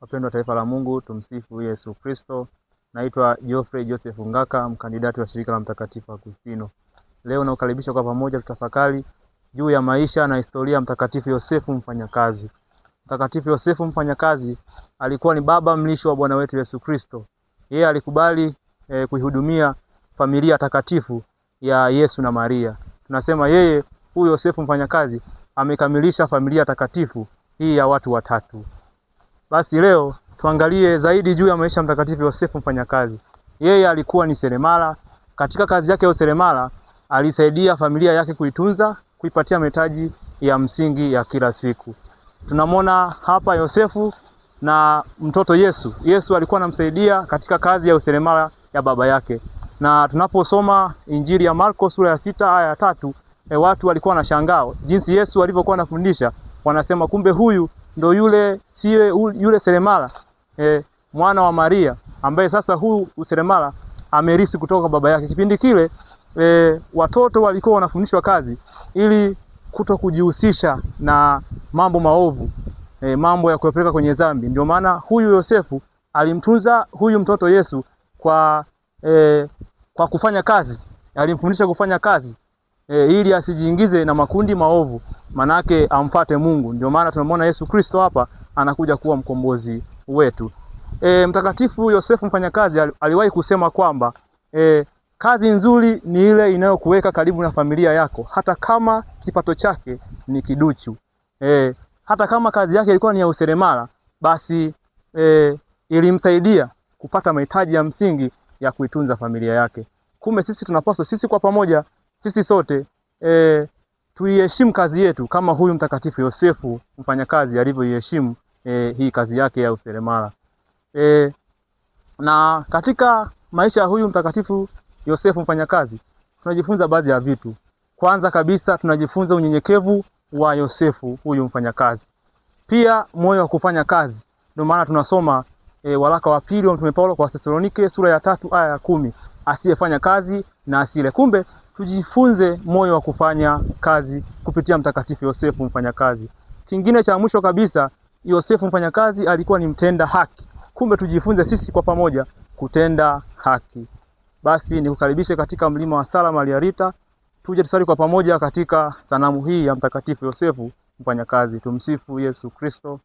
Wapendwa taifa la Mungu, tumsifu Yesu Kristo. Naitwa Geoffrey Joseph Ngaka, mkandidati wa shirika la Mtakatifu Agustino. Leo nakukaribisha kwa pamoja tutafakari juu ya maisha na historia ya Mtakatifu Yosefu Mfanyakazi. Mtakatifu Yosefu Mfanyakazi alikuwa ni baba mlisho wa Bwana wetu Yesu Kristo. Yeye alikubali kuihudumia familia takatifu ya Yesu na Maria. Tunasema yeye huyu Yosefu Mfanyakazi amekamilisha familia takatifu hii ya watu watatu. Basi leo tuangalie zaidi juu ya maisha Mtakatifu Yosefu Mfanyakazi. Yeye alikuwa ni seremala. Katika kazi yake ya useremala alisaidia familia yake kuitunza, kuipatia mahitaji ya msingi ya kila siku. Tunamwona hapa Yosefu na mtoto Yesu. Yesu alikuwa anamsaidia katika kazi ya useremala ya baba yake. Na tunaposoma Injili ya Marko sura ya 6 aya ya 3, watu walikuwa wanashangaa jinsi Yesu alivyokuwa anafundisha. Wanasema kumbe huyu ndo yule seremala mwana wa Maria ambaye sasa huu useremala amerithi kutoka kwa baba yake. Kipindi kile watoto walikuwa wanafundishwa kazi ili kuto kujihusisha na mambo maovu, mambo ya kuepeleka kwenye dhambi. Ndio maana huyu Yosefu alimtunza huyu mtoto Yesu kwa kufanya kazi. Alimfundisha kufanya kazi ili asijiingize na makundi maovu, manake amfuate Mungu. Ndio maana tunamwona Yesu Kristo hapa anakuja kuwa mkombozi wetu. Mtakatifu Yosefu Mfanyakazi aliwahi kusema kwamba kazi nzuri ni ile inayokuweka karibu na familia yako, hata kama kipato chake ni kiduchu. Hata kama kazi yake ilikuwa ni ya useremala, basi ilimsaidia kupata mahitaji ya msingi ya kuitunza familia yake. Kumbe sisi tunapaswa, sisi kwa pamoja, sisi sote tuiheshimu kazi yetu kama huyu Mtakatifu Yosefu Mfanyakazi alivyoiheshimu hii kazi yake ya useremala. Na katika maisha ya huyu Mtakatifu Yosefu Mfanyakazi tunajifunza baadhi ya vitu. Kwanza kabisa tunajifunza unyenyekevu wa Yosefu huyu mfanyakazi. Pia moyo wa kufanya kazi. Ndio maana tunasoma waraka wa pili wa Mtume Paulo kwa Wathesalonike sura ya 3 aya ya 10, asiyefanya kazi na asile. Kumbe tujifunze moyo wa kufanya kazi kupitia Mtakatifu Yosefu Mfanyakazi. Kingine cha mwisho kabisa, Yosefu Mfanyakazi alikuwa ni mtenda haki. Kumbe tujifunze sisi kwa pamoja kutenda haki. Basi nikukaribishe katika mlima wa sala Maria Rita, tuje tusali kwa pamoja katika sanamu hii ya Mtakatifu Yosefu Mfanyakazi. Tumsifu Yesu Kristo.